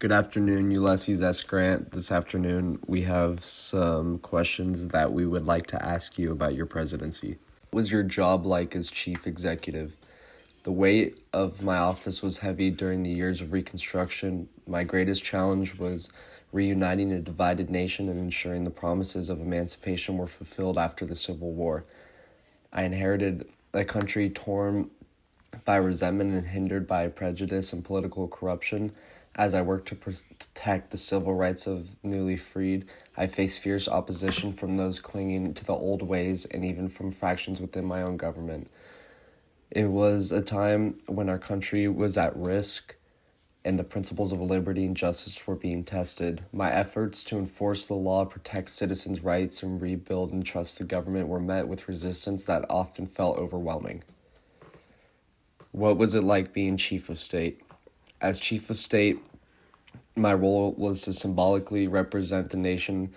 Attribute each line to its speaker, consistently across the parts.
Speaker 1: Good afternoon, Ulysses S. Grant. This afternoon, we have some questions that we would like to ask you about your presidency. What was your job like as chief executive? The weight of my office was heavy during the years of Reconstruction. My greatest challenge was reuniting a divided nation and ensuring the promises of emancipation were fulfilled after the Civil War. I inherited a country torn by resentment and hindered by prejudice and political corruption. As I worked to protect the civil rights of newly freed, I faced fierce opposition from those clinging to the old ways and even from factions within my own government. It was a time when our country was at risk and the principles of liberty and justice were being tested. My efforts to enforce the law, protect citizens' rights, and rebuild and trust the government were met with resistance that often felt overwhelming. What was it like being chief of state? As chief of state, my role was to symbolically represent the nation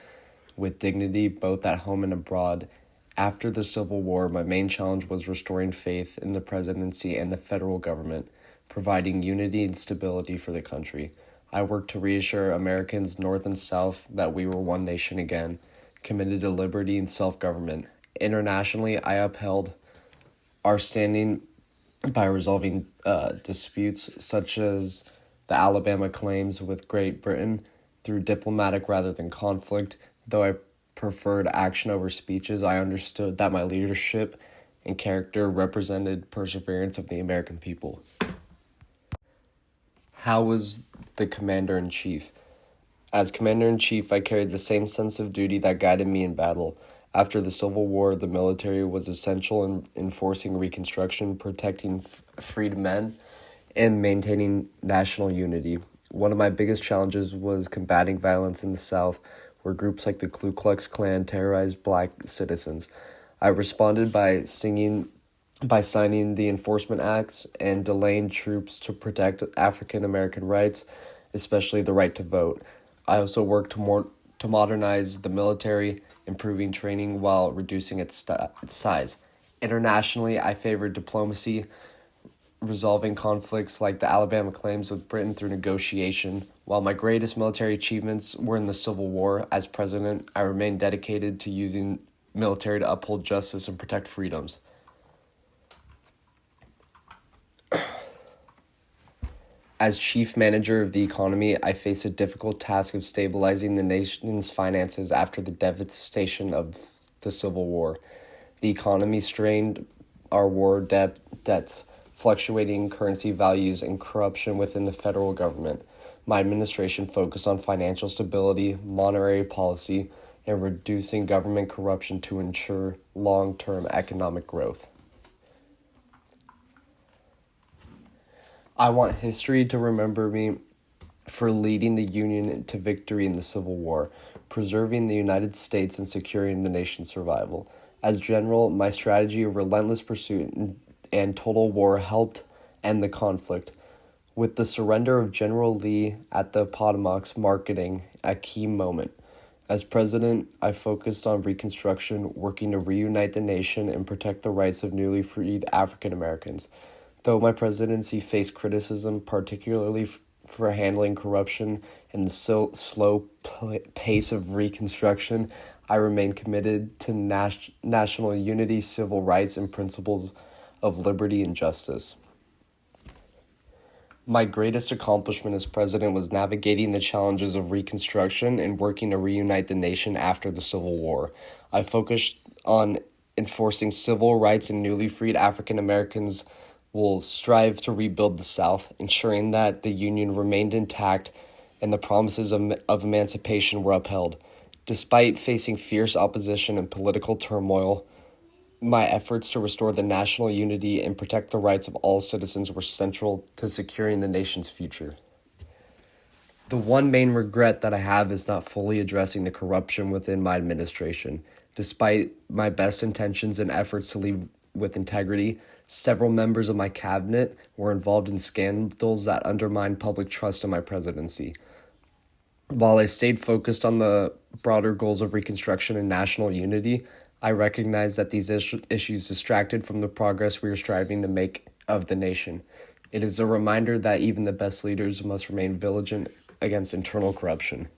Speaker 1: with dignity, both at home and abroad. After the Civil War, my main challenge was restoring faith in the presidency and the federal government, providing unity and stability for the country. I worked to reassure Americans North and South that we were one nation again, committed to liberty and self-government. Internationally, I upheld our standing by resolving disputes such as the Alabama claims with Great Britain through diplomatic rather than conflict. Though I preferred action over speeches, I understood that my leadership and character represented perseverance of the American people. How was the commander-in-chief? As commander-in-chief, I carried the same sense of duty that guided me in battle. After the Civil War, the military was essential in enforcing Reconstruction, protecting freed men, and maintaining national unity. One of my biggest challenges was combating violence in the South, where groups like the Ku Klux Klan terrorized black citizens. I responded by signing the Enforcement Acts and delaying troops to protect African American rights, especially the right to vote. I also worked to modernize the military, improving training while reducing its size. Internationally, I favored diplomacy, resolving conflicts like the Alabama claims with Britain through negotiation. While my greatest military achievements were in the Civil War, as president, I remained dedicated to using military to uphold justice and protect freedoms. As chief manager of the economy, I face a difficult task of stabilizing the nation's finances after the devastation of the Civil War. The economy strained, our war debts, fluctuating currency values, and corruption within the federal government. My administration focused on financial stability, monetary policy, and reducing government corruption to ensure long-term economic growth. I want history to remember me for leading the Union to victory in the Civil War, preserving the United States and securing the nation's survival. As general, my strategy of relentless pursuit and total war helped end the conflict, with the surrender of General Lee at the Appomattox marking a key moment. As president, I focused on Reconstruction, working to reunite the nation and protect the rights of newly freed African Americans. Though my presidency faced criticism, particularly for handling corruption and the slow pace of Reconstruction, I remained committed to national unity, civil rights, and principles of liberty and justice. My greatest accomplishment as president was navigating the challenges of Reconstruction and working to reunite the nation after the Civil War. I focused on enforcing civil rights, and newly freed African Americans will strive to rebuild the South, ensuring that the Union remained intact and the promises of emancipation were upheld. Despite facing fierce opposition and political turmoil, my efforts to restore the national unity and protect the rights of all citizens were central to securing the nation's future. The one main regret that I have is not fully addressing the corruption within my administration. Despite my best intentions and efforts to lead with integrity, several members of my cabinet were involved in scandals that undermined public trust in my presidency. While I stayed focused on the broader goals of Reconstruction and national unity, I recognize that these issues distracted from the progress we are striving to make of the nation. It is a reminder that even the best leaders must remain vigilant against internal corruption.